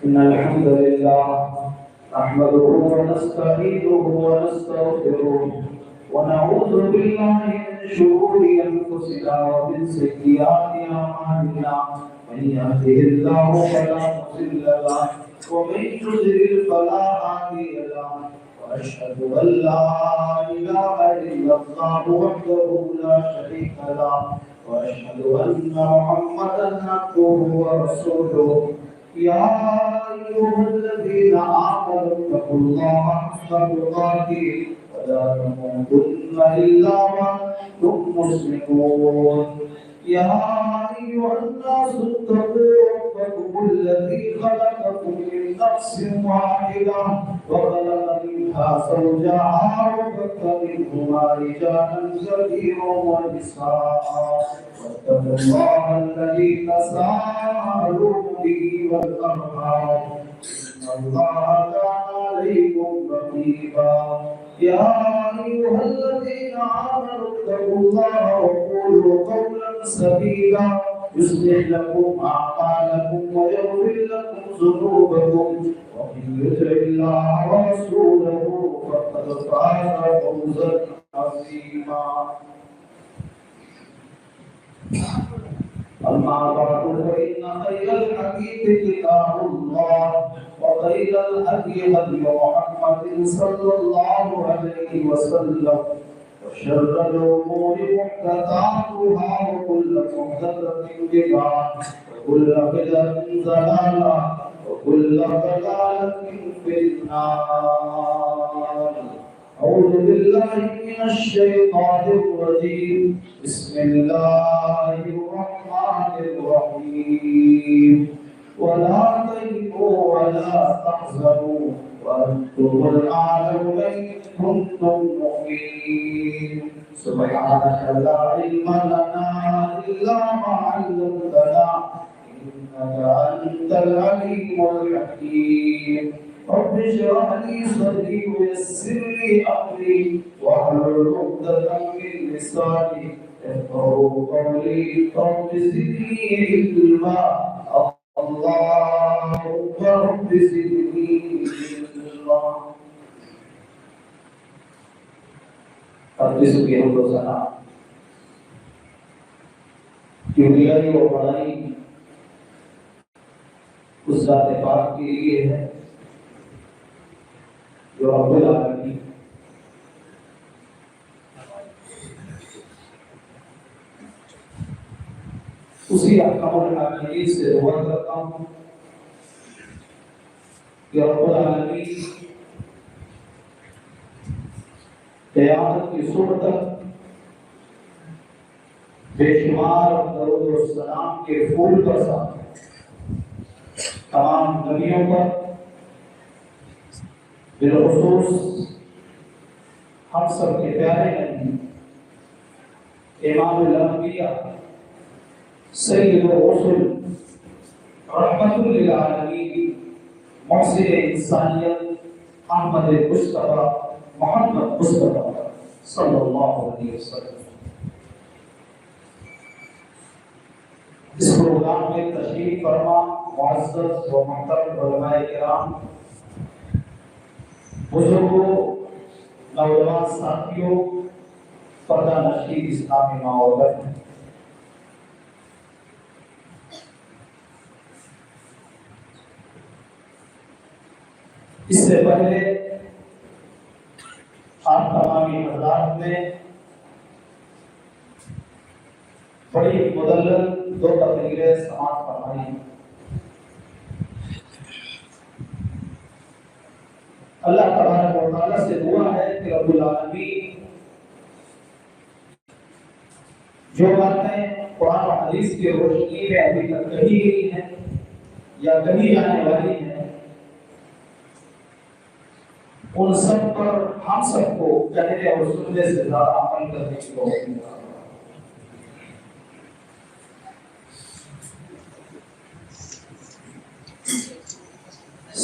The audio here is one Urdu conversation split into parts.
إن الحمد لله نحمده ونستعينه ونستغفره ونعوذ بالله من شرور أنفسنا ومن سيئات أعمالنا من يهده الله فلا مضل له ومن يضلل فلا هادي له وأشهد أن لا إله إلا الله وحده لا شريك له وأشهد أن محمدا عبده ورسوله يا أيها الذين آمنوا اتقوا الله حق تقاته ولا تموتن إلا وأنتم مسلمون يا أيها الناس اتقوا ربكم الذي خلقكم من نفس واحدة وخلق منها زوجها وبث منهما رجالا كثيرا ونساء واتقوا الله الذي تساءلون به والأرحام إن الله كان عليكم رقيبا يا أيها الذين آمنوا اتقوا الله وقولوا قولا سديدا يصلح لكم أعمالكم ويغفر لكم ذنوبكم ومن يطع الله ورسوله فقد فاز فوزا عظيما أما بعد فإن خير الحديث كتاب الله وخير الهدي هدي محمد صلى الله عليه وسلم وشر الأمور محدثاتها وكل محدثة بدعة وكل بدعة ضلالة وكل ضلالة في النار. أعوذ بالله من الشيطان الرجيم. بسم الله الرحمن الرحيم. ولا تهنوا ولا تحزنوا وأنتم الأعلون إن كنتم مؤمنين. سبحانك لا علم لنا إلا ما علمتنا إنك أنت العليم الحكيم. رب اشرح لي صدري ويسر لي أمري واحلل عقدة من لساني يفقهوا قولي. رب زدني علما اللهم رب زدني علما. اپنی سبھی ہم روزانہ کیونکہ وہ پڑھائی اس ذات پاک کے لیے ہے جو رب العالمین اسی احکام العالمین سے دعا کرتا ہوں کہ رب العالمین قیامت کی صبح تک بے شمار درود و سلام کے پھول برسا تمام نبیوں پر، بالخصوص ہم سب کے پیارے نبی امام الانبیاء سید الرسل رحمت للعالمین محسن انسانیت احمد مصطفیٰ محمد مصطفیٰ صلی اللہ علیہ وسلم. اس پروگرام میں تشریف فرما معزز و محترم علماء کرام، بزرگوں، نوجوان ساتھیوں، پردہ نشین اسلامی ماں و بہن، اس سے پہلے آپ تمامی حضرات نے بڑی مدلل دو تقریریں سماعت فرمائی. اللہ تبارک و تعالیٰ سے دعا ہے کہ رب العالمین جو باتیں قرآن و حدیث کی روشنی میں ابھی تک کہی گئی ہیں یا کہی جانے والی ہیں، ان سب پر ہم سب کو کہنے اور سننے سے زیادہ عمل کرنے کی توفیق عطا فرمائے.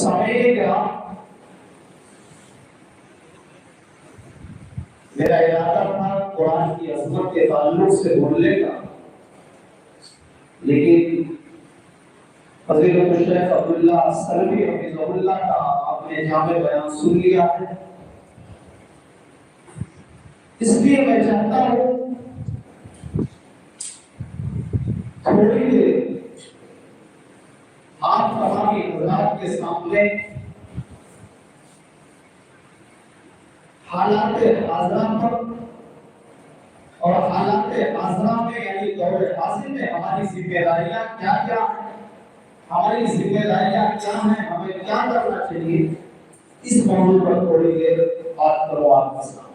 سامعین کرام، میرا ارادہ تھا قرآن کی عظمت کے تعلق سے بولنے کا، لیکن فضیلت الشیخ عبداللہ سلفی حفظہ اللہ کا آپ نے جامع بیان سن لیا ہے، اس لیے میں چاہتا ہوں تھوڑی دیر آپ تمامی حضرات کے سامنے حالات حاضرہ پر اور حالات حاضرہ میں یعنی دور حاضر میں ہماری ذمہ داریاں کیا کیا ہیں، ہماری ذمہ داریاں کیا ہیں، ہمیں کیا کرنا چاہیے، اس موضوع پر تھوڑی دیر بات کرو آپ کے ساتھ۔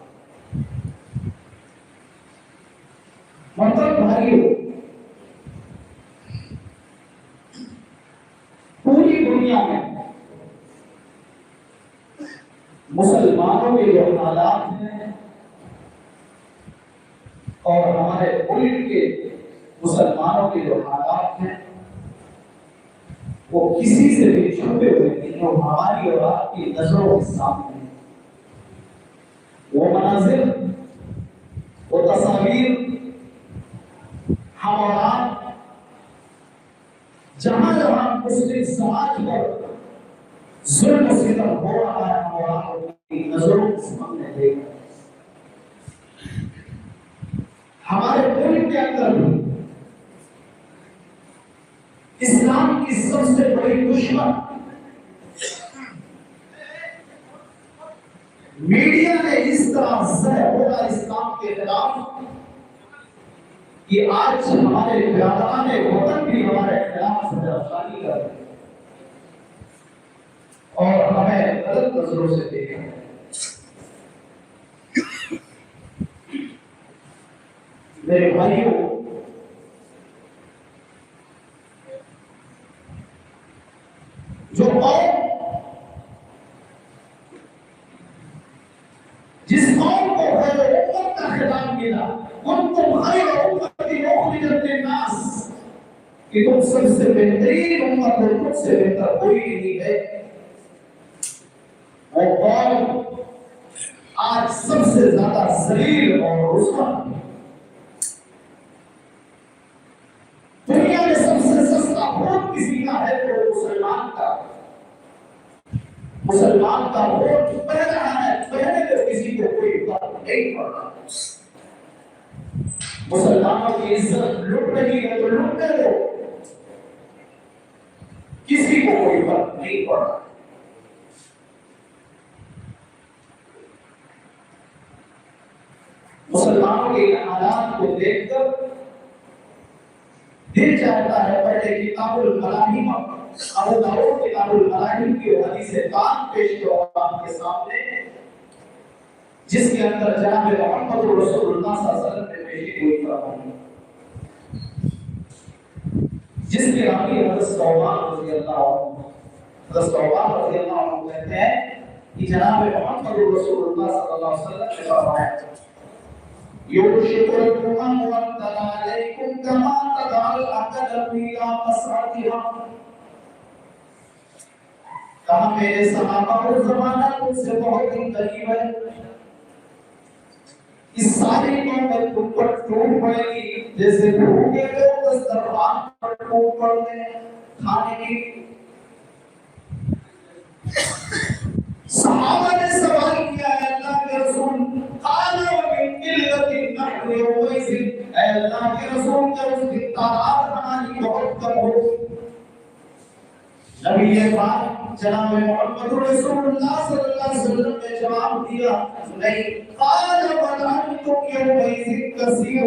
مطلب بھائیو، پوری دنیا میں مسلمانوں کے جو حالات ہیں اور ہمارے ملک کے مسلمانوں کے جو حالات ہیں وہ کسی سے بھی چھپے ہوئے نہیں، وہ ہماری اور آپ کی نظروں کے سامنے ہیں۔ وہ مناظر، وہ تصاویر ہم اور آپ جہاں جہاں مسلم سماج پر ظلم و ستم ہو رہا ہے ہم اور آپ کی نظروں کے سامنے دیکھ رہے ہیں۔ ہمارے ملک کے اندر بھی اسلام کی سب سے بڑی دشمن میڈیا نے اس طرح زہر ہوگا اسلام کے خلاف کہ آج ہمارے برادران وطن بھی ہمارے خلاف زہرافشانی کر رہے ہیں اور ہمیں غلط نظروں سے دیکھ رہے ہیں۔ میرے بھائیوں، جو قوم جس قوم کو خیر امت کا خطاب ملا، کنتم خیر امت اخرجت للناس، کہ تم سب سے بہترین امت ہو، تم سے بہتر کوئی نہیں ہے، وہ قوم آج سب سے زیادہ ذلیل اور رسوا ہے۔ دنیا میں سب سے سستا ووٹ کسی کا ہے تو مسلمان کا، مسلمان کا ووٹ بہ رہا ہے، بہنے تو کسی کو کوئی فرق نہیں پڑ رہا۔ مسلمانوں کی عزت لٹ رہی ہے تو لٹنے دو، کسی کو کوئی فرق نہیں پڑ رہا۔ مسلمانوں کے حالات کو دیکھ کر دل چاہتا ہے پہلے کتاب الملاحم، ابو داؤد کتاب الملاحم کی حدیث پاک پیش کرو آپ کے سامنے، جس کے اندر جناب محمد رسول اللہ صلی اللہ علیہ وسلم نے پیشی ہوئی فرمائی، جس کے راوی حضرت ثوبان رضی اللہ عنہ، حضرت ثوبان رضی اللہ عنہ کہتے ہیں کہ جناب محمد رسول اللہ صلی اللہ علیہ وسلم نے فرمایا، يوشك الأمم وابتلى عليكم كما تدعى الأكل إلى مصرعها، کہا میرے صحابہ اور زمانہ مجھ سے بہت ہی قریب ہے، اس ساری قوم تم پر ٹوٹ پڑے گی جیسے بھوکے لوگ دسترخوان پر ٹوٹ پڑتے ہیں کھانے کی۔ صحابہ نے سوال کیا، اے اللہ کے رسول، قال ومن قلت النحر يومئذ، اے اللہ کے رسول کیا اس کی تعداد ہماری بہت کم ہو؟ نبی پاک جناب محمد رسول اللہ صلی اللہ علیہ وسلم نے جواب دیا، نہیں، قال بل انتم يومئذ كثير،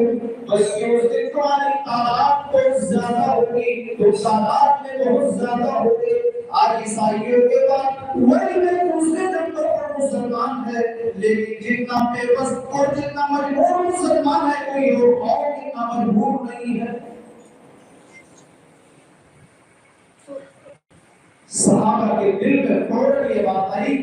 بلکہ اس دن تمہاری تعداد بہت زیادہ ہوگی، تو تعداد میں بہت زیادہ ہوگی۔ آج عیسائیوں کے بعد وہی میں دوسرے نمبر پر مسلمان ہے، لیکن جتنا بے بس اور جتنا مجبور مسلمان ہے کوئی اور اتنا مجبور نہیں ہے۔ صحابہ کے دل میں فوراً یہ بات آئی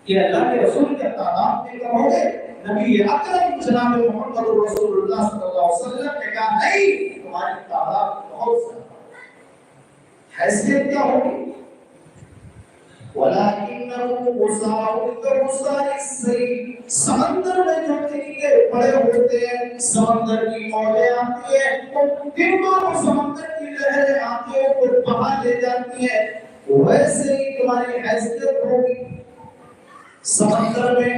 کہ اللہ کے رسول کے تعداد میں کم ہو گئے۔ نبی اکرم جناب محمد رسول اللہ صلی اللہ علیہ وسلم نے کہا، نہیں، تمہاری تعداد بہت زیادہ، حیثیت کیا ہوگی؟ ولكنه غصاء كغصاء السيل سمندر میں جو تنکے پڑے ہوتے ہیں سمندر کی موجیں آتی ہیں دن کو سمندر کی لہریں آتی ہیں اور بہا لے جاتی ہیں ویسے ہی تمہاری حیثیت ہوگی سمندر میں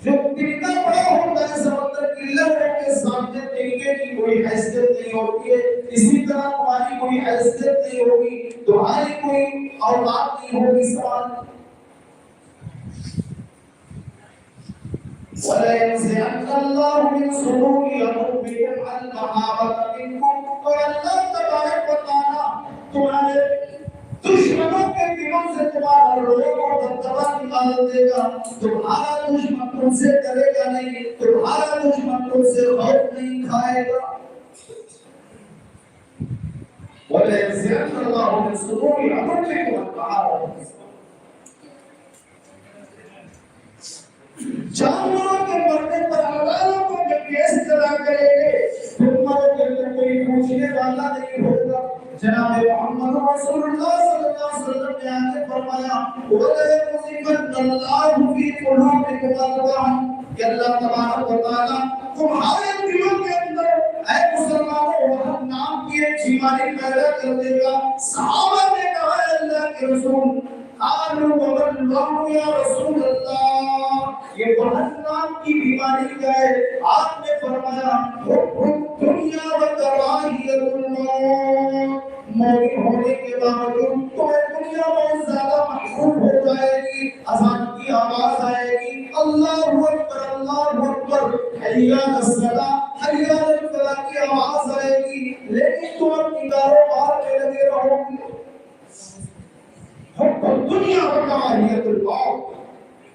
جو تنکا پڑا ہوتا ہے سمندر کی لہروں کے سامنے تنکے کی کوئی حیثیت نہیں ہوتی ہے اسی طرح تمہاری کوئی حیثیت نہیں ہوگی تمہاری کوئی اولاد نہیں ہوگی سوال وَلَيَنزِعَنَّ اللَّهُ مِن صُدُورِ قُلُوبِهِمْ الْمَحَابَّةَ مِنكُمْ اور اللہ تبارک و تعالی تمہارے دشمنوں کے دلوں سے تمہارا روب اور دبدبا نکال دے گا تمہارا دشمن تم سے ڈرے گا نہیں تمہارا دشمن تم سے خوف نہیں کھائے گا وَلَيَنزِعَنَّ اللَّهُ مِن صُدُورِ قُلُوبِهِمْ الْمَحَابَّةَ جانوروں کے مرنے پر عدالتوں کو جب کیس چلا کرے گے پھر مروں کے اندر کوئی پوچھنے والا نہیں ہوگا جناب محمد رسول اللہ صلی اللہ علیہ وسلم نے آگے فرمایا وَلَيَقْذِفَنَّ اللَّهُ فِي قُلُوبِكُمُ الرُّعْبَ کہ اللہ تبارک و تعالیٰ تمہارے دلوں کے اندر اے مسلمانوں وہاں نام کی ایک بیماری پیدا کر دے گا صحابہ نے کہا ہے اللہ کے رسول قالوا وَمَنْ یا رسول اللہ یہ بہت نام کی بیماری کیا ہے آپ نے فرمایا دنیا و کراہیت الموت مومن ہونے کے باوجود تمہیں دنیا بہت زیادہ محبوب ہو جائے گی اذان کی آواز آئے گی اللہ اکبر حی علی الصلاۃ حی علی الفلاح کی آواز آئے گی لیکن تم اپنی کاروبار میں لگے رہو گے دنیا و کراہیت الموت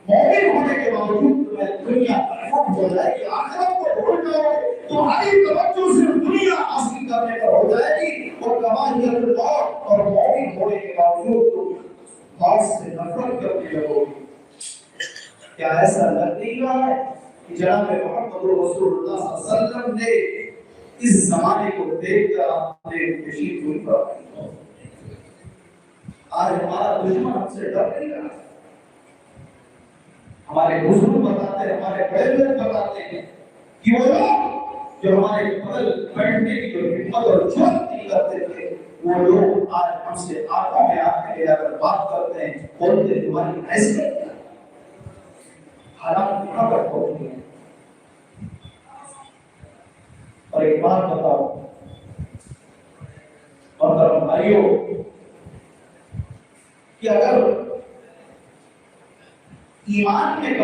مومن ہونے کے باوجود تمہیں دنیا پر ہو جائے گی آخرت کو بھول جاؤ تمہاری توجہ صرف دنیا حاصل کرنے پر ہو جائے گی اور کراہیت الموت اور مومن ہونے کے باوجود تم موت سے نفرت کرنے لگو گی کیا ایسا لگ نہیں رہا ہے کہ جناب محمد رسول اللہ صلی اللہ علیہ وسلم نے اس زمانے کو دیکھ کر اپنے تشریف ہوئی پر آج ہمارا دشمن ہم سے ڈر نہیں رہا ہمارے بزرگ بتاتے ہیں ہمارے بڑے لوگ بتاتے ہیں کہ وہ لوگ جو ہمارے بغل بیٹھنے کی جو ہمت اور جرأت نہیں کرتے تھے وہ لوگ آج ہم سے آنکھوں میں آنکھیں لے کر بات کرتے ہیں بولتے تمہاری حیثیت کیا حالات کہاں پر پہنچ گئے اور ایک بات بتاؤ محترم بھائیوں کہ اگر ایمان میں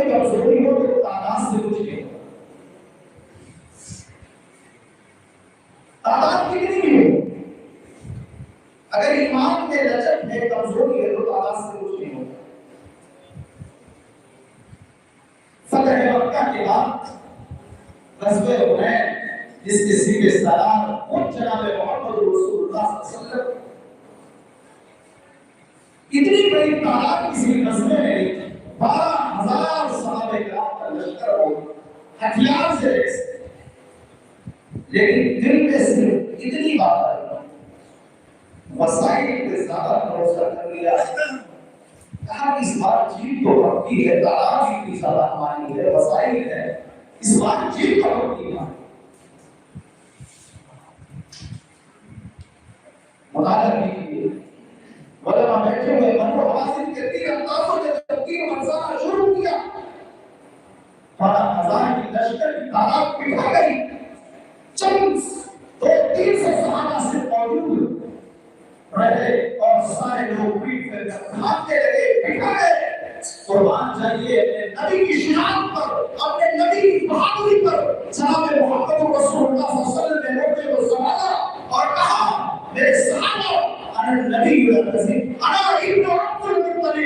کمزوری ہو تو تعداد سے کچھ نہیں ہوگا تعداد کتنی بھی ہو اگر ایمان میں لچک ہے کمزوری ہے تو تعداد سے کچھ نہیں ہوگا فتح مکہ کے بعد غزوہ حنین جس کے سیرے سالار خود جناب محمد رسول اللہ صلی اللہ علیہ وسلم اتنی بڑی تعداد کسی غزوے میں نہیں تھی 12,000 صحابہ کرام کا لشکر ہو ہتھیار سے لیس لیکن دل میں صرف اتنی بات آئی وسائل پہ زیادہ بھروسہ کر لیا کہا کہ اس بار جیت تو ربی ہے تعداد اتنی زیادہ ہماری ہے وسائل ہے اس بار جیت تو ربی ہے مطالعہ کیجیے علماء بیٹھے ہوئے بنو حوازن کے 3 اندازوں نے جب 3 منظرہ شروع کیا 12,000 کی لشکر کی تعداد بٹھا گئی چند 2-3 سو صحابہ سے موجود رہے اور سارے لوگ پیٹ پہ بھاگنے لگے بٹھا گئے قربان جائیے اپنے نبی کی شجاعت پر اپنے نبی کی بہادری پر جناب محمد رسول اللہ صلی اللہ علیہ وسلم نے موقع کو سنبھالا اور کہا میرے صحابہ انا نبی العظیم انا ابن عبد المطلب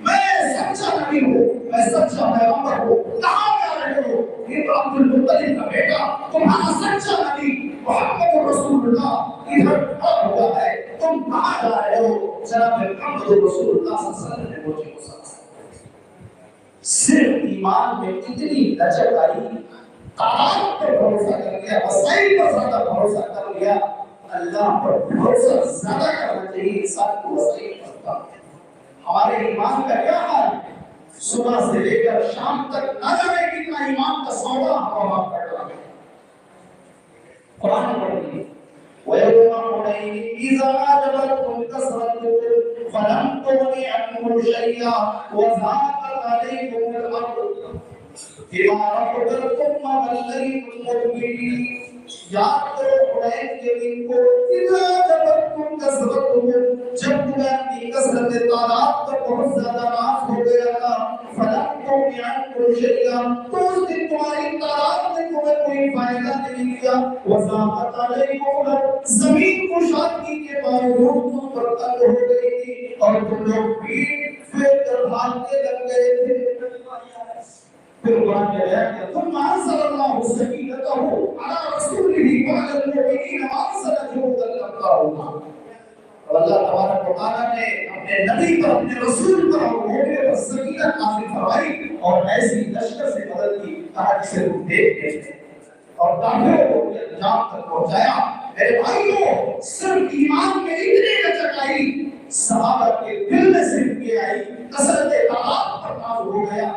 میں سچا نبی ہوں میں سچا پیغمبر ہوں کہاں جا رہے ہو یہ عبد المطلب کا بیٹا تمہارا سچا نبی محمد رسول اللہ ادھر کھڑا ہوا ہے تم کہاں جا رہے ہو جناب محمد رسول اللہ صلی اللہ علیہ وسلم نے مجھے کو سمجھایا صرف ایمان میں اتنی لچک آئی تعداد پر بھروسہ کر لیا وسائل پر زیادہ بھروسہ کر لیا اللہ پر بھروسہ زیادہ کرنا چاہیے انسان کو وسیع کرتا ہے۔ ہمارے ایمان کا کیا حال ہے؟ صبح سے لے کر شام تک نہ جانے کتنا ایمان کا سودا ہوا کر رہا ہے۔ قرآن پڑھیے وَيَوْمَ حُنَيْنٍ إِذْ أَعْجَبَتْكُمْ كَثْرَتُكُمْ فَلَمْ تُغْنِ عَنكُمْ شَيْئًا وَضَاقَتْ عَلَيْكُمُ الْأَرْضُ بِمَا رَحُبَتْ ثُمَّ وَلَّيْتُم مُدْبِرِينَ۔ یاد کرو حنین کے دن کو، اذا جبتکم کثرتکم، جب تمہیں کی کثرت تعداد پر بہت زیادہ معاف ہو گیا تھا، فلم تغنِ عنکم شیئا، تو اس دن تمہاری تعداد نے تمہیں کوئی فائدہ نہیں دیا، وضاقت علیکم الارض، زمین کشادگی کے باوجود تم پر تنگ ہو گئی تھی اور تم لوگ پیٹ پھیر کر بھاگنے لگ گئے تھے۔ پھر قرآن نے بیان کیا ثم انزل اللہ سکینتہ علی رسولہ وعلی المؤمنین وانزل جنودا لم تروها۔ اور اللہ تبارک و تعالیٰ نے اپنے نبی پر، اپنے رسول پر اور مومنوں پر سکینت نازل فرمائی اور ایسی لشکر سے مدد کی، کہا جسے تم دیکھتے تھے اور کافروں کو انجام تک پہنچایا۔ میرے بھائیوں، صرف ایمان میں اتنی لچک آئی، صحابہ کے دل میں صرف یہ آئی، کثرت تعداد پر ناز ہو گیا۔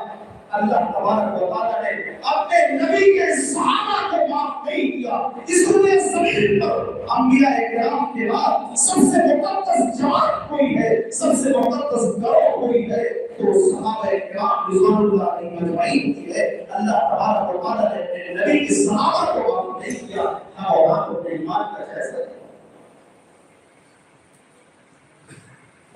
اللہ تبارک و تعالیٰ نے اپنے نبی کے صحابہ کو معاف نہیں کیا۔ اس روئے زمین پر انبیاء کرام کے بعد سب سے مقدس جماعت کوئی ہے، سب سے مقدس گروہ کوئی ہے تو صحابہ کرام رضوان اللہ علیہم اجمعین کی ہے۔ اللہ تبارک و تعالیٰ نے اپنے نبی کے صحابہ کو معاف نہیں کیا، ہم اور آپ اپنے ایمان کا جائزہ لیں۔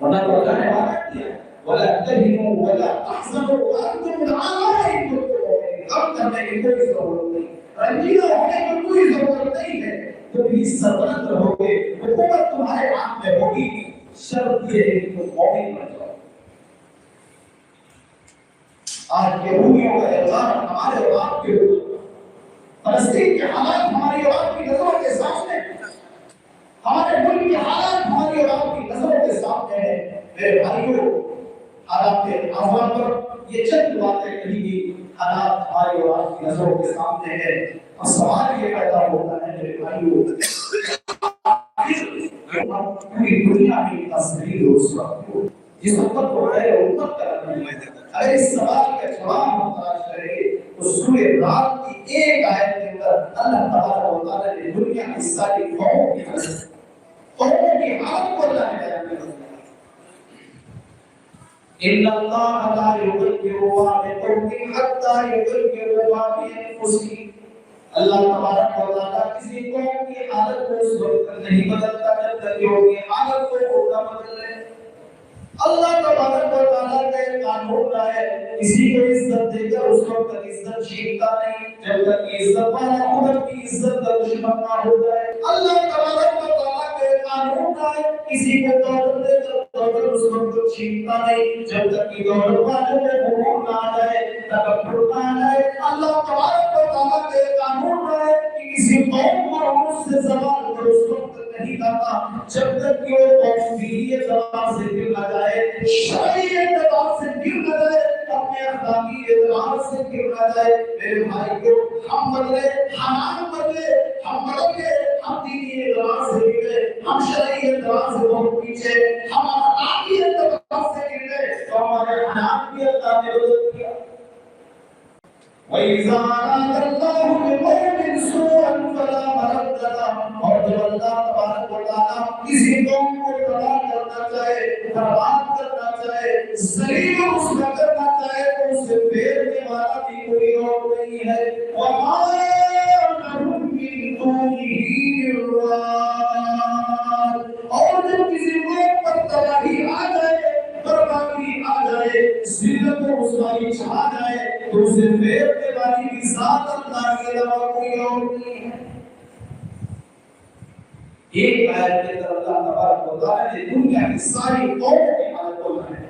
ورنہ تو اللہ نے وعدہ کیا وَلَا تَهِنُوا وَلَا تَحْزَنُوا وَأَنْتُمُ الْأَعْلَوْنَ إِن كُنتُم مُّؤْمِنِينَ۔ غم کرنے کی کوئی ضرورت نہیں، رنجیدہ ہونے کی کوئی ضرورت نہیں ہے، تم بھی سلطنت رہو گے، حکومت تمہارے ہاتھ میں ہوگی، شرط یہ ہے کہ تم مومن بن جاؤ۔ آج یہودیوں کا الزام ہمارے اور آپ کے اوپر، فلسطین کے حالات ہماری اور آپ کی نظروں کے سامنے، ہمارے ملک کے حالات ہماری اور آپ کی نظروں کے سامنے ہیں۔ میرے بھائیوں، حالات کے آزاد پر یہ چند باتیں کہی گئی، حالات ہماری اور آپ کی نظروں کے سامنے ہے اور سوال یہ پیدا ہوتا ہے میرے بھائیوں، پوری دنیا کی تصویر اس وقت ہو جس وقت ہو رہے امت کا اگر اس سوال کا جواب ہم تلاش کریں تو سورہ رات کی ایک آیت کے اندر اللہ تبارک و تعالیٰ نے دنیا کی ساری قوموں کی حالت کو اللہ نے بیان کیا۔ ان اللہ لا یغیر ما بقوم حتى یغیروا ما بانفسهم۔ اللہ تبارک و تعالیٰ کسی قوم کی حالت کو اس وقت نہیں بدلتا جب تک کہ وہ حالت کو خود نہ بدل لے۔ اللہ تبارک و تعالیٰ کا ایک قانون ہے، کسی کو عزت دے کر اس وقت تک عزت چھینتا نہیں جب تک کہ عزت والا خود اپنی عزت کا دشمن نہ ہو جائے۔ اللہ تبارک و تعالیٰ کا ایک قانون ہے، کسی کو دولت دے کر دولت اس وقت تک چھینتا نہیں جب تک کہ دولت والے میں غرور نہ آ جائے، تکبر نہ آ جائے۔ اللہ تبارک و تعالیٰ کا ایک قانون ہے کہ کسی قوم کو اس سے زوال کر اس وقت نہیں کرتا جب تک کہ وہ قوم دینی اعتبار سے گر نہ جائے، شرعی اعتبار سے گر نہ جائے، اپنے اخلاقی اعتبار سے گر نہ جائے۔ میرے بھائی کو ہم بدلے، حالات بدلے، ہم بدلے، ہم دینی اعتبار سے گرے، ہم شرعی اعتبار سے بہت پیچھے، ہم اخلاقی اعتبار سے گرے تو ہمارے حالات بھی اللہ نے بدل دیا۔ وَإِذَا أَرَادَ اللَّهُ بِقَوْمٍ سُوءًا فَلَا مَرَدَّ لَهُ۔ اور جب اللہ تبارک و تعالیٰ کسی قوم کو تباہ کرنا چاہے، برباد کرنا چاہے، ذلیل و رسوا کرنا چاہے تو اسے پھیرنے والا بھی کوئی اور نہیں ہے۔ وَمَا لَهُم مِّن دُونِهِ مِن وَالٍ۔ اور جب کسی قوم پر تباہی آ جائے، بربادی آ جائے، ذلت و رسوائی چھا جائے تو اسے پھیرنے والی بھی ذات اللہ کے علاوہ کوئی اور نہیں ہے۔ ایک آیت کے اندر اللہ تبارک و تعالیٰ نے دنیا کی ساری قوموں کی حالت کو بیان کیا۔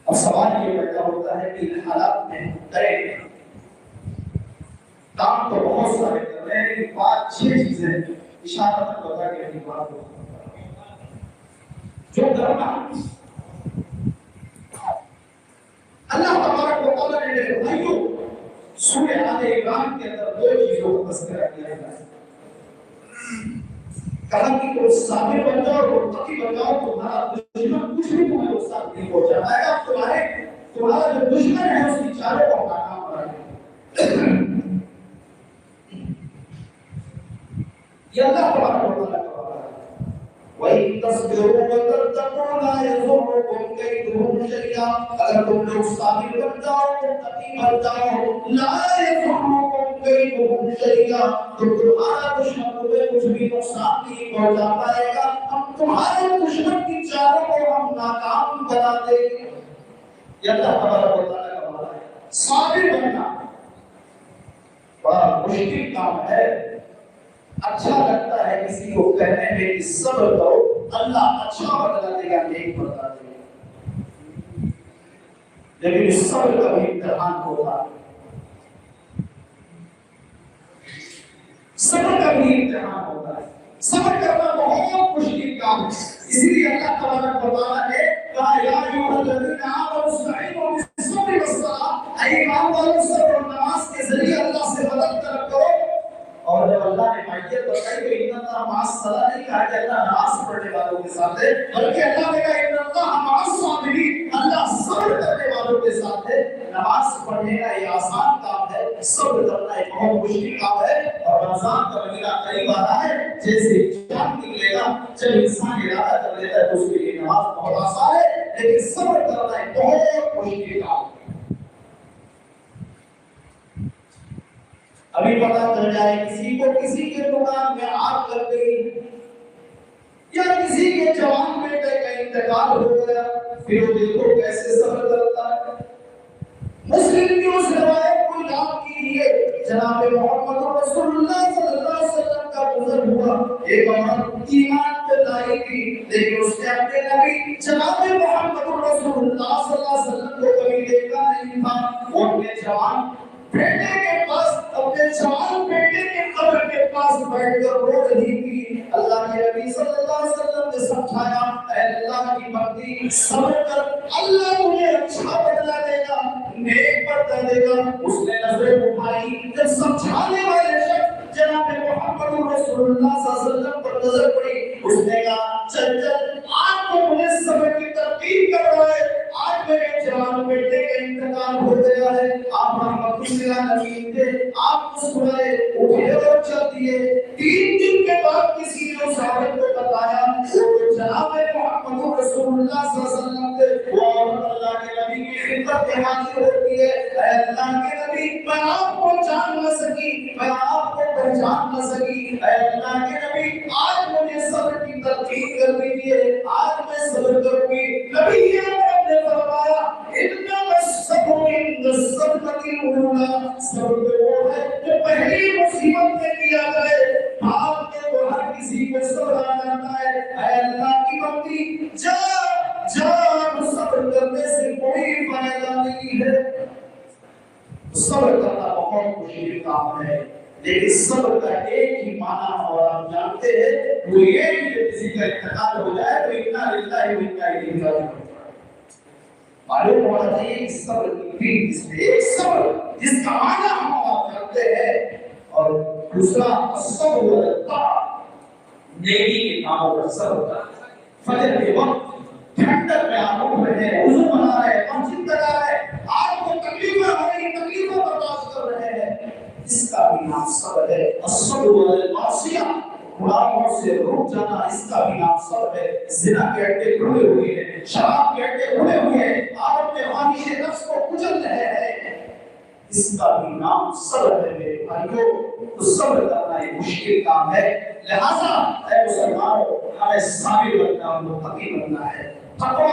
اب سوال یہ پیدا ہوتا ہے کہ ان حالات میں کریں کام تو بہت سارے کر رہے ہیں، لیکن 5-6 چیزیں اشارہ تک بتا کے اپنی بات کو جو کرنا اللہ تبارک و تعالیٰ نے میرے بھائیوں سورہ آل عمران کے اندر 2 چیزوں کو تذکرہ کیا ہے۔ کہا کہ تم صابر بن جاؤ اور متقی بن جاؤ، تمہارا دشمن کچھ بھی تمہیں نقصان نہیں پہنچا پائے گا، تمہارا جو دشمن ہے اس کی چالوں کو ناکام کرا دے۔ یہ اللہ تبارک و تعالیٰ کا وعدہ ہے۔ وَإِن تَصْبِرُوا وَتَتَّقُوا لَا يَضُرُّكُمْ كَيْدُهُمْ شَيْئًا، اگر تم لوگ صابر بن جاؤ، متقی بن جاؤ، لَا يَضُرُّكُمْ كَيْدُهُمْ شَيْئًا، تو تمہارا دشمن تمہیں کچھ بھی نقصان نہیں پہنچا پائے گا، ہم تمہارے دشمن کی چالوں کو ہم ناکام بنا دیں گے۔ یہ اللہ تبارک و تعالیٰ کا وعدہ ہے۔ صابر بننا بڑا مشکل کام ہے۔ اچھا لگتا ہے کسی کو کہنے میں کہ صبر کرو، اللہ اچھا بدلا دے گا، نیک بدلا دے گا، لیکن صبر کا بھی امتحان ہوتا ہے، صبر کا بھی امتحان ہوتا ہے۔ صبر کرنا بہت مشکل کام ہے، اسی لیے اللہ تبارک و تعالیٰ نے کہا یا ایھا الذین آمنوا استعینوا بالصبر والصلاۃ، اے ایمان والو صبر اور نماز کے ذریعے اللہ سے مدد طلب کرو۔ اور جب اللہ نے معیت بتائی تو ان اللہ مع الصلاۃ نہیں کہا کہ اللہ نماز پڑھنے والوں کے ساتھ ہے، بلکہ اللہ نے کہا ان اللہ مع الصابرین، اللہ صبر کرنے والوں کے ساتھ ہے۔ نماز پڑھنے کا یہ آسان کام ہے، صبر کرنا ایک بہت مشکل کام ہے، اور رمضان کا مہینہ قریب آ رہا ہے، جیسے چاند نکلے گا جب انسان ارادہ کر لیتا ہے تو اس کے لیے نماز بہت آسان ہے، لیکن صبر کرنا ایک بہت مشکل کام ہے۔ ابھی پتہ چل جائے کسی کو کسی کے دکان میں آگ لگ گئی یا کسی کے جوان بیٹے کا انتقال ہو گیا، پھر وہ دیکھو کیسے صبر کرتا ہے۔ مسلم کی اس روایت کو یاد کیجیے، جناب محمد رسول اللہ صلی اللہ علیہ وسلم کا گزر ہوا، ایک عورت ایمان پہ لائی تھی، لیکن اس نے اپنے نبی جناب محمد رسول اللہ صلی اللہ علیہ وسلم کو کبھی دیکھا نہیں تھا۔ وہ اپنے جوان بیٹے کے پاس، اپنے جوان بیٹے کے قبر کے پاس بیٹھ کر رو رہی تھی۔ اللہ کے نبی صلی اللہ علیہ وسلم نے سمجھایا، اے اللہ کی بندی صبر کر، اللہ تمہیں اچھا بدلہ دے گا، نیک بدلہ دے گا۔ اس نے نظریں اٹھائی، جب سمجھانے والے شخص جناب محمد رسول اللہ صلی اللہ علیہ وسلم پر نظر پڑی، اس نے کہا چل چل آج تو مجھے صبر کی ترغیب کروائے، آج میرے جوان بیٹے کا انتقال ہو گیا ہے، آپ رحمت للعالمین تھے، آپ مسکرائے، اٹھے اور چل دیے۔ 3 دن کے بعد کسی نے صحابہ کو بتایا، وہ جناب محمد رسول اللہ صلی اللہ علیہ وسلم تھے، وہ عورت اللہ کے نبی کی خدمت میں حاضر ہوتی ہے، اے اللہ کے نبی میں آپ کو جان نہ سکی، میں آپ کو پہچان نہ سکی، اے اللہ کے نبی آج مجھے صبر کی تلقین کر دیجیے، آج میں صبر کروں گی۔ نبی نے فرمایا انما الصبر عند الصدمة الأولى، صبر وہ ہے جو پہلی مصیبت میں کیا جائے، آپ کے تو ہر کسی کو صبر آ جاتا ہے۔ اے اللہ کی بندی جا صبر کرنے سے کوئی فائدہ نہیں ہے۔ صبر کرنا بہت مشکل کام ہے، لیکن صبر کا ایک ہی معنی اور آپ جانتے ہیں وہ یہ کہ کسی کا انتقال ہو جائے تو انا للہ و انا الیہ راجعون، معلوم ہونا چاہیے کہ صبر کی اس میں ایک صبر جس کا معنی ہم آپ جانتے ہیں، اور دوسرا صبر نیکی کے کاموں پر صبر کا۔ فجر کے وقت ٹھنڈک میں آپ اٹھ رہے ہیں، وضو بنا رہے ہیں، مسجد تک آ رہے ہیں، آپ کو تکلیفیں ہو رہی، تکلیفوں برداشت کر رہے ہیں، اس کا بھی نام صبر ہے۔ الصبر علی المعصیہ، گناہوں سے رک جانا، اس کا بھی نام صبر ہے۔ زنا کے اڈے کھلے ہوئے ہیں، شراب کے اڈے کھلے ہوئے ہیں، آپ اپنے خواہش نفس کو کچل رہے ہیں، اس کا بھی نام صبر ہے میرے بھائیوں۔ تو صبر کرنا ایک مشکل کام ہے، لہذا اے مسلمانوں ہمیں صابر بننا اور متقی بننا ہے۔ تقوی،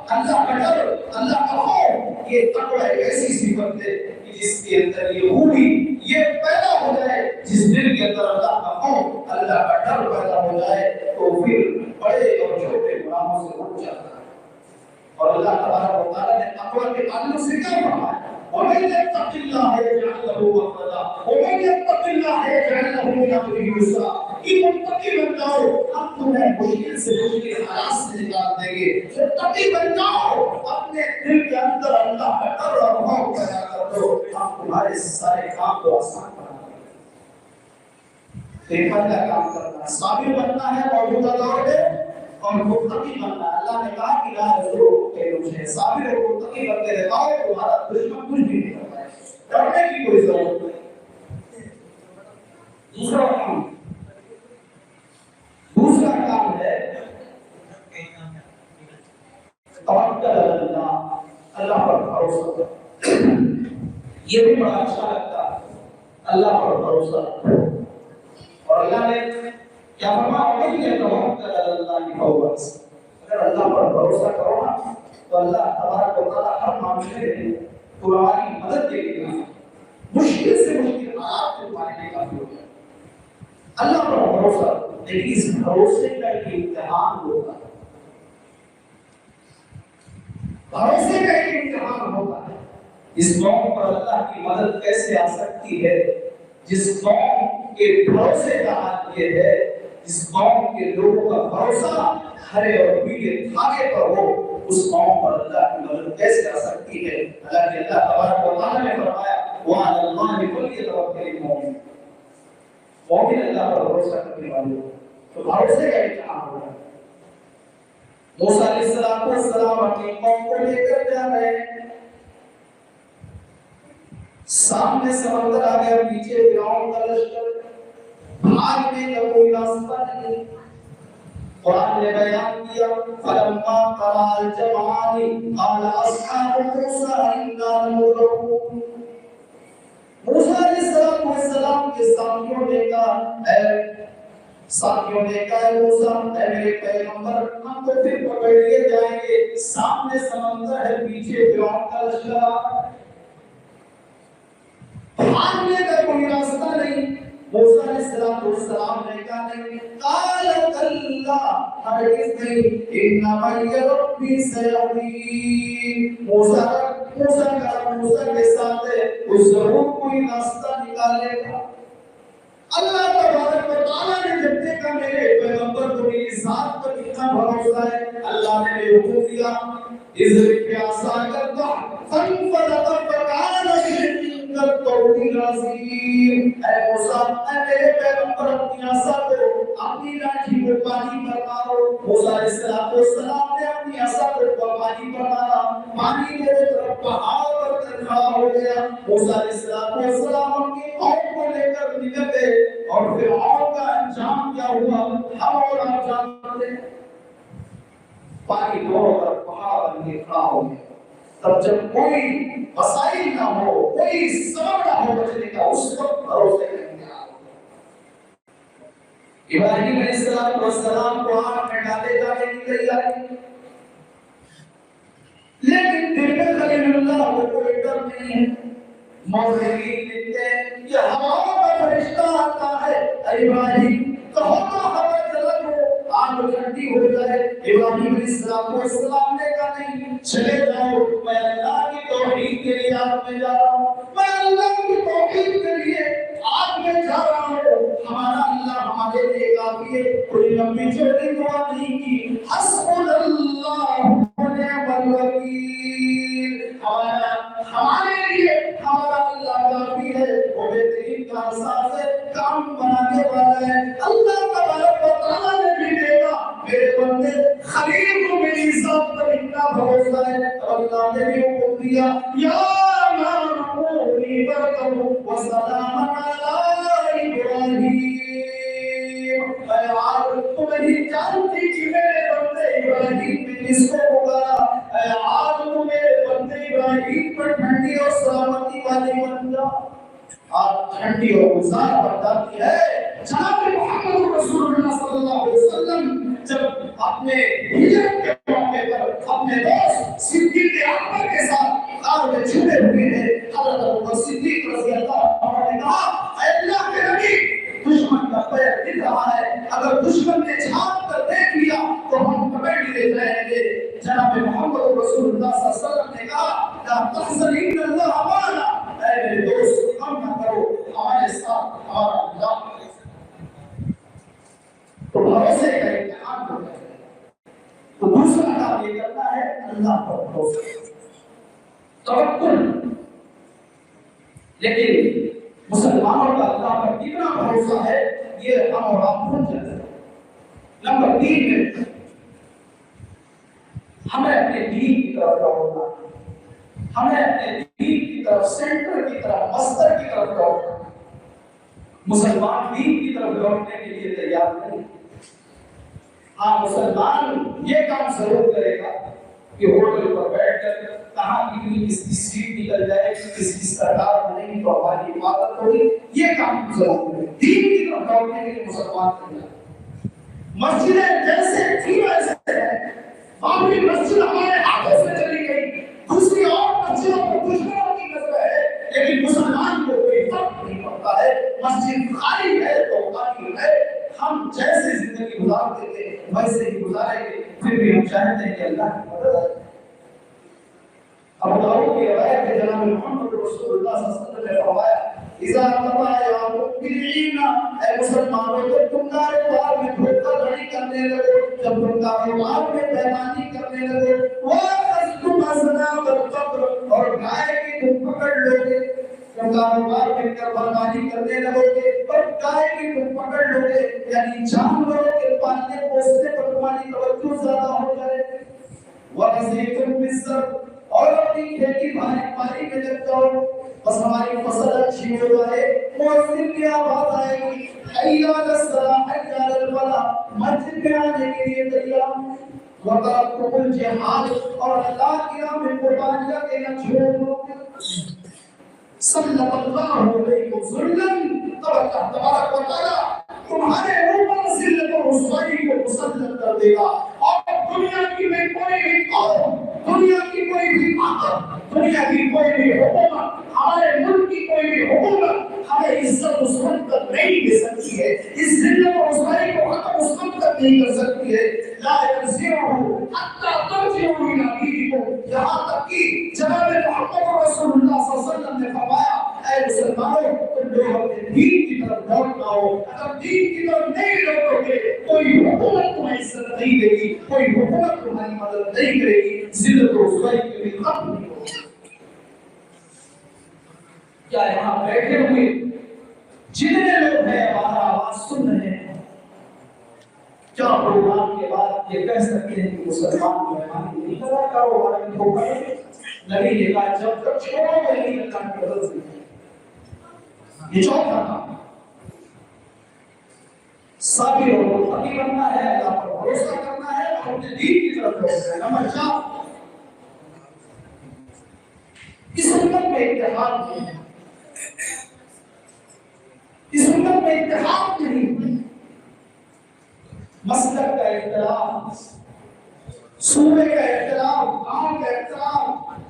اللہ کا ڈر، اللہ کا خوف، یہ تقوی ایک ایسی صفت ہے کہ جس کے اندر یہ خوبی یہ پیدا ہو جائے، جس دل کے اندر اللہ کا خوف، اللہ کا ڈر پیدا ہو جائے تو پھر بڑے اور چھوٹے گناہوں سے رک جاتا ہے۔ اور اللہ تبارک و تعالیٰ نے تقوی کے تعلق سے کیا فرمایا؟ وَمَن يَتَّقِ اللَّهَ يَجْعَل لَّهُ مَخْرَجًا وَمَن يَتَّقِ اللَّهَ يَجْعَل لَّهُ مِنْ أَمْرِهِ يُسْرًا۔ یہ متقی بن جاؤ، ہم تمہیں مشکل سے مشکل حالات سے نکال دیں گے۔ متقی بن جاؤ، اپنے دل کے اندر اللہ کا ڈر اور خوف پیدا کر دو، ہم تمہارے سارے کام کو آسان بنا دیں گے۔ پیپر کا کام کرنا ہے، صابر بننا ہے موجودہ دور میں اور متقی بننا ہے۔ اللہ نے کہا کہ لا یضرک کیدہم، صابر اور متقی بن کے دکھاؤ تمہارا دشمن کچھ بھی نہیں کر پائے، ڈرنے کی کوئی ضرورت نہیں۔ دوسرا کام ہے توکل اللہ، اللہ پر بھروسہ۔ یہ بھی بڑا اچھا لگتا ہے، اللہ پر بھروسہ۔ اور اللہ نے کیا فرمایا کہ توکل اللہ کی فوت، اگر اللہ پر بھروسہ کرو نا تو اللہ تبارک و تعالیٰ ہر معاملے میں تمہاری مدد دے گا، مشکل سے مشکل حالات سے تمہارے لیے کافی ہوگا۔ اللہ پر بھروسہ، لیکن اس بھروسے کا ایک امتحان ہوتا ہے، بھروسے کا ایک امتحان ہوتا ہے۔ اس قوم پر اللہ کی مدد کیسے آ سکتی ہے جس قوم کے بھروسے کا حال یہ ہے، جس قوم کے لوگوں کا بھروسہ ہرے اور پیلے دھاگے پر ہو، اس قوم پر اللہ کی مدد کیسے آ سکتی ہے؟ اللہ تبارک و تعالیٰ نے فرمایا وَعَلَى اللَّهِ فَلْيَتَوَكَّلِ الْمُؤْمِنُونَ، مومن اللہ پر بھروسہ کرنے والے تو بھروسے کا امتحان ہوگا۔ موسیٰ علیہ السلام اپنی قوم کو لے کر جا رہے ہیں، سامنے سمندر آ گیا، پیچھے فرعون کا لشکر، بھاگنے کا کوئی راستہ نہیں۔ قرآن نے بیان کیا فَلَمَّا تَرَى الْجَمْعَانِ قَالَ أَصْحَابُ مُوسَىٰ إِنَّا لَمُدْرَكُونَ، موسیٰ علیہ السلام کے ساتھیوں نے کہا اے موسیٰ، اے میرے پیغمبر، ہم تو پھر پکڑ لیے جائیں گے، سامنے سمندر ہے، پیچھے فرعون کا لشکر آ رہا ہے، بھاگنے کا کوئی راستہ نہیں۔ موسیٰ علیہ السلام نے کہا نہیں، قال کلا، ہرگز نہیں، ان معی ربی سیہدین، موسیٰ کے ساتھ ہے، وہ ضرور کوئی راستہ نکالے گا۔ اللہ تبارک و تعالیٰ نے جب دیکھا میرے پیغمبر کو میری ذات پر کتنا بھروسہ ہے، اللہ نے میرے حکم دیا اضرب بعصاک البحر فانفلق فکان من الطود العظیم، اے موسیٰ، اے میرے پیغمبر، اپنی عصا کو، اپنی لاٹھی کو پانی پر مارو۔ موسیٰ علیہ السلام نے اپنی عصا کو پانی پر مارا، پانی میرے طرف پہاڑ پر کھڑا ہو گیا۔ موسیٰ علیہ السلام اپنی قوم کو لے کر نکل گئے، اور فرعون کا انجام کیا ہوا ہم اور آپ جانتے ہیں۔ پانی دونوں طرف پہاڑ بن کے کھڑا ہو گیا۔ تب جب کوئی وسائل نہ ہو، کوئی سبب نہ ہو بچنے کا، اس وقت بھروسے کریں گے آپ۔ ابراہیم علیہ السلام کو آگ میں ڈالے جانے کی تیاری، لیکن دل میں خلیل اللہ کو کوئی ڈر نہیں ہے۔ مورخین لکھتے ہیں کہ ہواؤں کا فرشتہ آتا ہے، ابراہیم کہو تو ہوا جلد ہو، آگ ٹھنڈی ہو جائے۔ ابراہیم علیہ السلام نے کہا نہیں، چلے جاؤ، میں اللہ کی توحید کے لیے آگ میں جا رہا ہوں، میں اللہ کی توحید کے لیے آگ میں جا رہا ہوں، ہمارا اللہ ہمارے لیے کافی ہے۔ کوئی لمبی چوڑی دعا نہیں کی، حسبنا اللہ ونعم الوکیل، ہمارے لیے ہمارا اللہ کافی ہے، وہ بہترین کارساز ہے، کام بنانے والا ہے۔ اللہ تبارک و تعالیٰ نے بھی دیکھا میرے بندے خلیل کو میری ذات پر اتنا بھروسہ ہے، اللہ نے بھی حکم دیا یا نار کونی بردا وسلاما علی ابراہیم، اے آگ تو نہیں جانتی کہ میرے بندے ابراہیم نے کس کو پکارا، اے آگ تو میرے بندے ابراہیم پر ٹھنڈی اور سلامتی والی بن جا۔ آگ ٹھنڈی اور گزار بن جاتی ہے۔ جناب محمد رسول اللہ صلی اللہ علیہ وسلم جب اپنے ہجرت کے موقع پر اپنے دوست صدیق اکبر کے ساتھ غار میں چھپے ہوئے ہیں، حضرت ابوبکر صدیق رضی اللہ عنہ نے کہا اے اللہ کے نبی، دشمن کا پیر دکھ رہا ہے، اگر دشمن نے جھانک کر دیکھ لیا تو ہم پکڑ لیے جائیں گے۔ جناب محمد رسول اللہ صلی اللہ علیہ وسلم نے کہا لا تحزن ان اللہ معنا، اے میرے دوست غم نہ کرو، ہمارے ساتھ ہمارا اللہ۔ تو بھروسے کا امتحان ہوتا ہے، تو دوسرا کام یہ کرنا ہے اللہ پر بھروسہ، توکل۔ لیکن مسلمانوں کا اللہ پر کتنا بھروسہ ہے یہ ہم اور آپ بھول جاتے ہیں۔ نمبر 3 میں ہمیں اپنے دین کی طرف لوٹنا، ہمیں اپنے دین کی طرف، سینٹر کی طرف، مصدر کی طرف لوٹنا۔ مسلمان دین کی طرف لوٹنے کے لیے تیار نہیں۔ ہاں مسلمان یہ کام ضرور کرے گا کہ ہوٹل پر بیٹھ کر کہاں کی کس کی سیٹ نکل جائے، کس کی سرکار نہیں تو ہماری عبادت ہوگی، یہ کام ضرور کرے۔ دین کی طرف لوٹنے کے لیے مسلمان تیار۔ مسجدیں جیسے تھی ویسے ہے، باقی مسجد ہمارے ہاتھوں سے چلی گئی، دوسری اور مسجدوں کو دشمنوں کی نظر ہے، لیکن مسلمان کو کوئی فرق نہیں پڑتا ہے۔ مسجد خالی ہے تو خالی ہے، ہم جیسے زندگی گزارتے تھے ویسے ہی گزاریں گے، پھر بھی ہم چاہتے ہیں کہ اللہ کی مدد آئے۔ ابو داؤد کی روایت ہے، جناب محمد رسول اللہ صلی اللہ علیہ وسلم نے فرمایا اذا تبايعتم بالعين، اے مسلمانوں جب تم کاروبار میں دھوکہ دھڑی کرنے لگو، جب تم کاروبار میں بےایمانی کرنے لگو، واخذتم اذناب القبر، اور گائے کی تم پکڑ لو گے، جب کاروبار میں بےایمانی کرنے لگو گے اور گائے کی تم پکڑ لو گے، یعنی جانوروں کے پالنے پوسنے پر تمہاری توجہ زیادہ ہو جائے، ورزقتم بالزرع، اور اپنی کھیتی باڑی میں لگ جاؤ، بس ہماری فصل اچھی ہو جائے، مؤذن کی آواز آئے گی حی علی الصلاۃ حی علی الفلاح، مسجد میں آنے کے لیے تیار، وترکتم الجہاد، اور اللہ کی راہ میں قربانیاں دینا چھوڑ دو، سلط اللہ علیکم ذلا، تو اللہ تبارک و تعالی تمہارے اوپر ذلت و رسوائی کو مسلط کر دے گا، اور دنیا کی میں کوئی بھی قوم، دنیا کی کوئی بھی طاقت، دنیا کی کوئی بھی حکومت، ہمارے ملک کی کوئی بھی حکومت ہمیں عزت و سلط تک نہیں دے سکتی ہے، اس ذلت و رسوائی کو ختم اس وقت تک نہیں کر سکتی ہے، لا ينزعه حتى ترجعوا الى دينكم، یہاں تک کہ جناب محمد رسول اللہ صلی اللہ علیہ وسلم نے فرمایا اے مسلمانوں تم لوگ اپنے دین کی طرف لوٹ آؤ، اگر دین کی طرف نہیں لوٹو گے کوئی حکومت تمہیں عزت نہیں دے گی، کوئی حکومت تمہاری مدد نہیں کرے گی، ذلت و رسوائی کے لیے ختم نہیں ہوگی۔ کیا یہاں بیٹھے ہوئے جتنے لوگ ہیں ہمارا آواز سن رہے ہیں، کیا پروگرام کے بعد یہ کہہ سکتے ہیں کہ مسلمان کو مہمانی نہیں کرا کاروبار میں دھوکہ نہیں دے گا، جب تک چھوڑو گے نہیں اللہ کی مدد سے؟ یہ چوتھا کام صابر اور متقی بننا ہے، اللہ پر بھروسہ کرنا ہے اور اپنے دین کی طرف لوٹنا ہے۔ نمبر 4 اس امت میں اتحاد نہیں ہے، اس امت میں اتحاد نہیں، مسلک کا اختلاف، صوبے کا اختلاف، گاؤں کا اختلاف،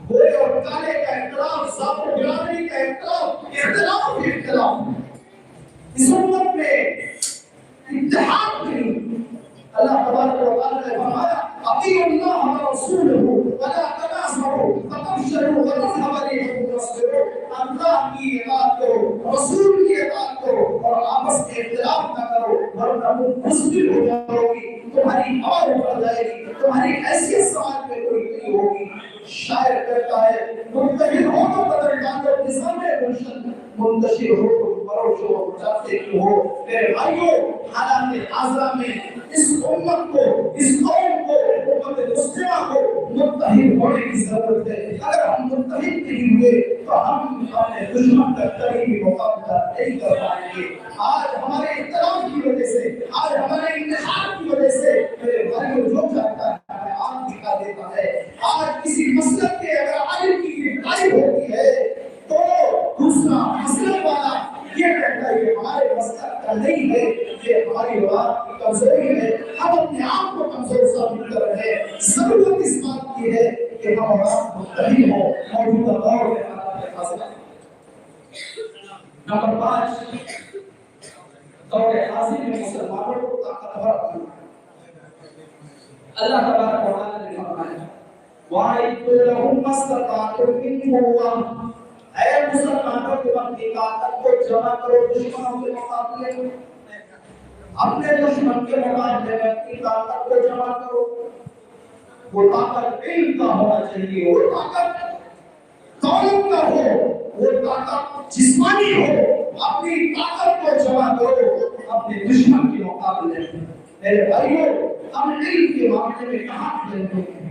گورے اور کالے کا اختلاف، ذات و برادری کا اختلاف، اختلاف ہی اختلاف، اس امت میں اتحاد نہیں۔ اللہ تبارک و تعالی نے فرمایا اطیعوا اللہ ورسولہ ولا تنازعوا فتفشلوا وتذهب ريحكم واصبروا، اللہ کی اطاعت کرو، رسول کی اطاعت کرو اور آپس میں اختلاف نہ کرو ورنہ تم مشکل ہو جاؤ گی، تمہاری ہوا اتر جائے گی، تمہاری حیثیت سماج میں کوئی نہیں ہوگی۔ شاعر کہتا ہے متحد ہو تو بدل جاؤ نظام روشن، منتشر ہو تو پروش و چاہتے کیوں ہو۔ میرے بھائیوں حالات حاضرہ میں اس امت کو، اس قوم کو، امت مسلمہ کو متحد ہونے کی ضرورت ہے۔ اگر ہم متحد نہیں ہوئے تو ہم اپنے دشمن کا کبھی بھی مقابلہ نہیں کر پائیں گے۔ آج ہمارے اختلاف کی وجہ سے، آج ہمارے اتحاد کی وجہ سے میرے بھائیوں جو چاہتا ہے ہمیں آگ دکھا دیتا ہے۔ آج کسی مسلک کے اگر عالم کی لڑائی ہوتی ہے تو دوسرا مسلک والا یہ کہتا ہے کہ ہمارے مسلک کا نہیں ہے، یہ ہماری بات کی کمزوری ہے، ہم اپنے آپ کو کمزور ثابت کر رہے ہیں۔ ضرورت اس بات کی ہے کہ ہم متحد ہوں موجودہ دور میں حالات حاضرہ۔ نمبر 5 دور حاضر میں مسلمانوں کو طاقتور بنانا۔ اللہ تبارک و تعالی نے فرمایا وَأَعِدُّوا لَهُم مَّا اسْتَطَعْتُم مِّن قُوَّةٍ، اے مسلمانوں تم اپنی طاقت کو جمع کرو دشمنوں کے مقابلے میں، اپنے دشمن کے مقابلے میں اپنی طاقت کو جمع کرو۔ وہ طاقت علم کا ہونا چاہیے، وہ طاقت دولت کا ہو، وہ طاقت جسمانی ہو، اپنی طاقت کو جمع کرو۔ اپنے دشمن کے مقابلے میں. میرے بھائیوں ہم علم کے معاملے میں کہاں کھڑے ہوئے ہیں؟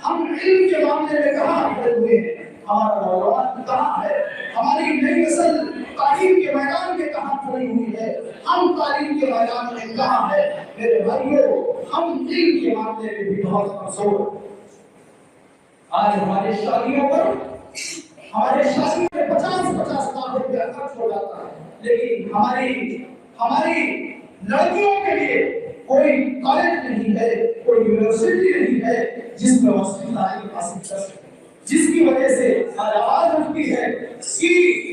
ہم علم کے معاملے میں کہاں کھڑے ہوئے ہیں؟ ہمارا نوجوان کہاں ہے؟ ہماری نئی نسل تعلیم کے میدان میں کہاں کھڑی ہوئی ہے؟ ہم تعلیم کے میدان میں کہاں ہے؟ میرے بھائیوں ہم علم کے معاملے میں بھی بہت کمزور. آج ہمارے شادیوں پر میں 50 لاکھ روپیہ خرچ ہو جاتا ہے، لیکن ہماری لڑکیوں کے لیے کوئی کالج نہیں ہے، کوئی یونیورسٹی نہیں ہے جس میں وہ تعلیم حاصل کر سکے. جس کی وجہ سے آواز اٹھتی ہے کہ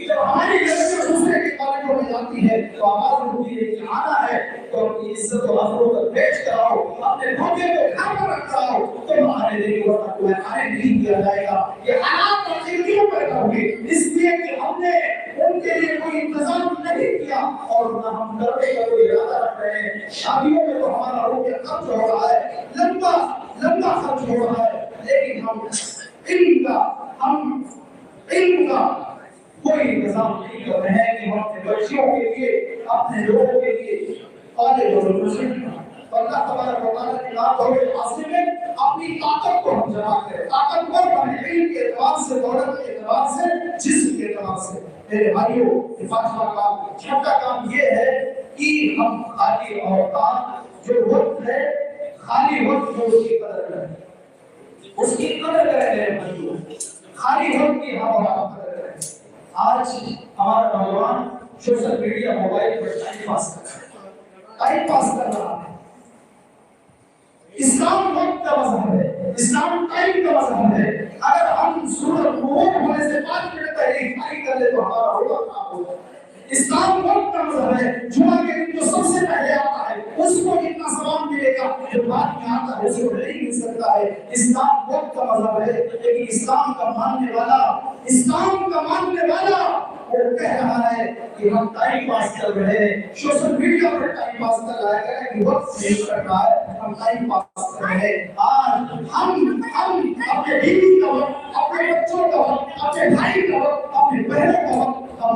جب ہماری لڑکیاں دوسرے کے کالجوں میں جاتی ہے تو آواز اٹھتی ہے کہ آنا ہے تو اپنی عزت و آبرو پر بیچ کر آؤ، اپنے دھوکے کو گھر پر رکھ کر آؤ، تو آنے دے گی ورنہ تمہیں آنے نہیں دیا جائے گا. یہ حالات کیوں پیدا ہوئے؟ اس لیے کہ ہم نے ان کے لیے کوئی انتظام نہیں کیا اور نہ ہم کرنے کا کوئی ارادہ رکھ رہے ہیں. شادیوں میں تو ہمارا روپیہ خرچ ہو رہا ہے، لمبا خرچ ہو رہا ہے، لیکن ہم علم کا کوئی انتظام نہیں کر رہے ہیں کہ ہم اپنے بچیوں کے لیے، اپنے لوگوں کے لیے کالج اور یونیورسٹی اللہ تبارک و تعالیٰ کے نام دولت حاصل میں اپنی طاقت کو ہم جمع کریں. طاقتور بنے علم کے اعتبار سے، دولت کے اعتبار سے، جسم کے اعتبار سے. میرے بھائیوں پانچواں کام، چھٹا کام یہ ہے کہ ہم خالی اوقات جو وقت ہے، خالی وقت جو اس کی قدر کریں، اس کی قدر کریں. میرے بھائیوں خالی وقت کی ہم قدر کریں. آج ہمارا نوجوان سوشل میڈیا، موبائل پر ٹائم پاس کر رہا ہے. اسلام وقت کا مذہب ہے، اسلام ٹائم کا مذہب ہے. اگر ہم سورج غروب ہونے سے 5 منٹ پہلے افطاری کر لیں تو ہمارا روزہ خراب ہو جائے. اسلام وقت کا مذہب ہے. جمعہ کے دن جو سب سے پہلے آتا ہے اس کو اتنا ثواب ملے گا، جو بعد میں آتا ہے اس کو نہیں مل سکتا ہے. اسلام وقت کا مذہب ہے، لیکن اسلام کا ماننے والا وہ کہہ رہا ہے کہ ہم ٹائم پاس کر رہے ہیں، سوشل میڈیا پر ٹائم پاس کر رہا ہے کہ وقت نہیں کر رہا ہے، ہم ٹائم پاس کر رہے ہیں. آج ہم اپنے بیوی کا وقت، اپنے بچوں کا وقت، اپنے بھائی کا وقت، اپنے بہنوں کا وقت ہم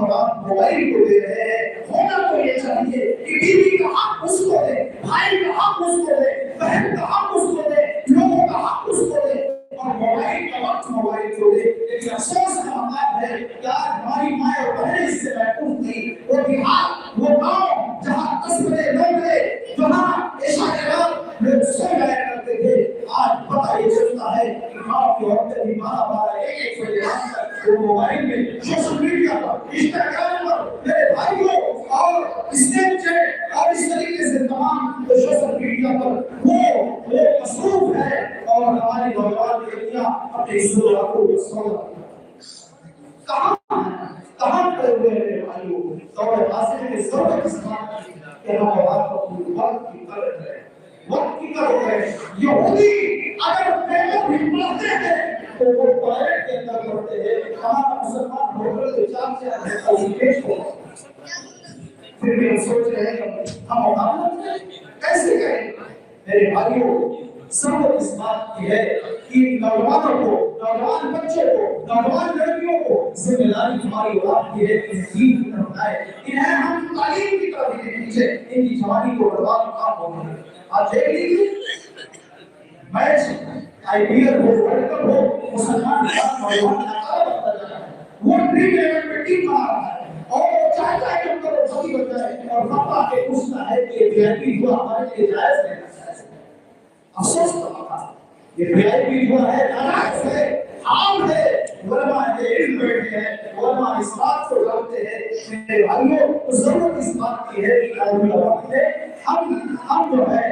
موبائل کو دے رہے ہیں. ہونا تو یہ چاہیے کہ بیوی کا حق اس کو دے، بھائی کا حق اس کو دے، بہن کا حق اس کو دے، لوگوں کا حق اس کو دے، اور موبائل کا وقت موبائل کو دے. لیکن افسوس کا بات ہے کہ آج ہماری مائیں اور بہنیں اس سے محفوظ تھی. وہ دیہات، وہ گاؤں جہاں 10 بجے 9 بجے جہاں عشاء کے بعد لوگ سو جایا کرتے تھے، آج پتہ یہ چلتا ہے کہ گاؤں کی عورتیں بھی 12 بجے تک وہ موبائل میں، سوشل میڈیا پر، انسٹاگرام پر، میرے بھائیوں اور اسنیپ چیٹ اور اس طریقے سے تمام سوشل میڈیا پر وہ مصروف ہے. اور ہماری نوجوان لڑکیاں اپنے اسکولوں کو کہاں پڑے ہوئے ہیں. میرے بھائیوں دور حاصل میں ضرورت اس بات کی کہ ہم وقت کی قدر کریں، وقت کی قدر کریں. یہودی اگر پیغمبر بھی پڑھتے ہیں تو وہ ٹوائلٹ کے اندر پڑھتے ہیں. ہمارا مسلمان ہوٹل کے 4 پیش ہو، پھر بھی ہم سوچ رہے ہیں ہم عبادت کیسے کریں. میرے بھائیوں ضرورت اس بات کی ہے کہ نوجوانوں کو، نوجوان بچوں کو، نوجوان لڑکیوں کو ذمہ داری ہماری اولاد کی ہے کہ دین کی طرف آئے. انہیں ہم تعلیم کی طرف لے لیجیے، ان کی جوانی کو برباد کام ہو رہا ہے. آپ دیکھ لیجیے میچ IPL ہو، ورلڈ کپ ہو، مسلمان نوجوان وہ ڈریم 11 میں ٹیم بنا رہا ہے اور وہ چاہتا ہے کہ ان کو سبھی بن جائے اور پاپا کے پوچھنا ہے کہ VIP جو ہمارے لیے جائز ہے. افسوس کا بات ہے یہ VIP جو ہے ناجائز ہے، حرام ہے. علماء علم بیٹھے ہیں، علماء اس بات کو جانتے ہیں. میرے بھائیوں ضرورت اس بات کی ہے کہ آج کا وقت ہے ہم جو ہے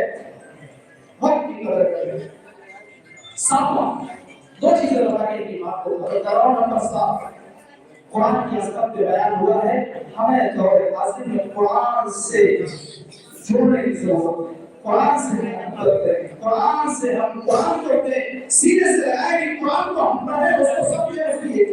وقت کی قدر کریں. ساتواں 2 چیزیں بتانے کی بات کو کر رہا ہوں. نمبر 7 قرآن کی عظمت پہ بیان ہوا ہے. ہمیں دور حاضر میں قرآن سے جڑنے کی ضرورت ہے. قرآن سے محبت کریں، قرآن سے ہم قرآن کو اپنے سینے سے لگائیں کہ قرآن کو ہم پڑھیں، اس کو سمجھیں، اس کی یہ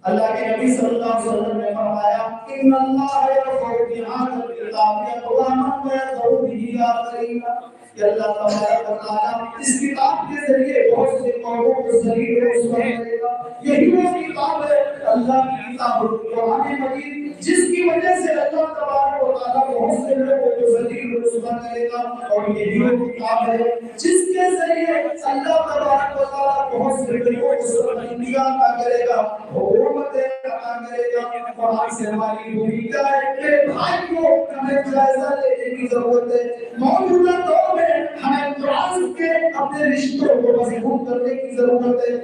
اللہ کے نبی صلی اللہ علیہ وسلم نے فرمایا ان اللہ یرفع بهذا الكتاب اقواما ويذر به دیا کرے گا کہ اللہ تبارک و تعالی اس کتاب کے ذریعے بہت سے قوموں کو ذلیل و رسوا کرے گا. یہی وہ کتاب ہے اللہ کی کتاب قرآن مجید جس کی وجہ سے اللہ تبارک و تعالی بہت سے لوگوں کو ذلیل و رسوا کرے گا. اور یہی وہ کتاب ہے جس کے ذریعے اللہ تبارک و تعالی بہت سے لوگوں کو سربلندی عطا کرے گا, حکومتیں عطا کرے گا. قرآن سے ہماری امید ہے کہ بھائی کو ہمیں جائزہ لینے کی ضرورت ہے. موجودہ دور میں ہمیں قرآن کے اپنے رشتوں کو مضبوط کرنے کی ضرورت ہے.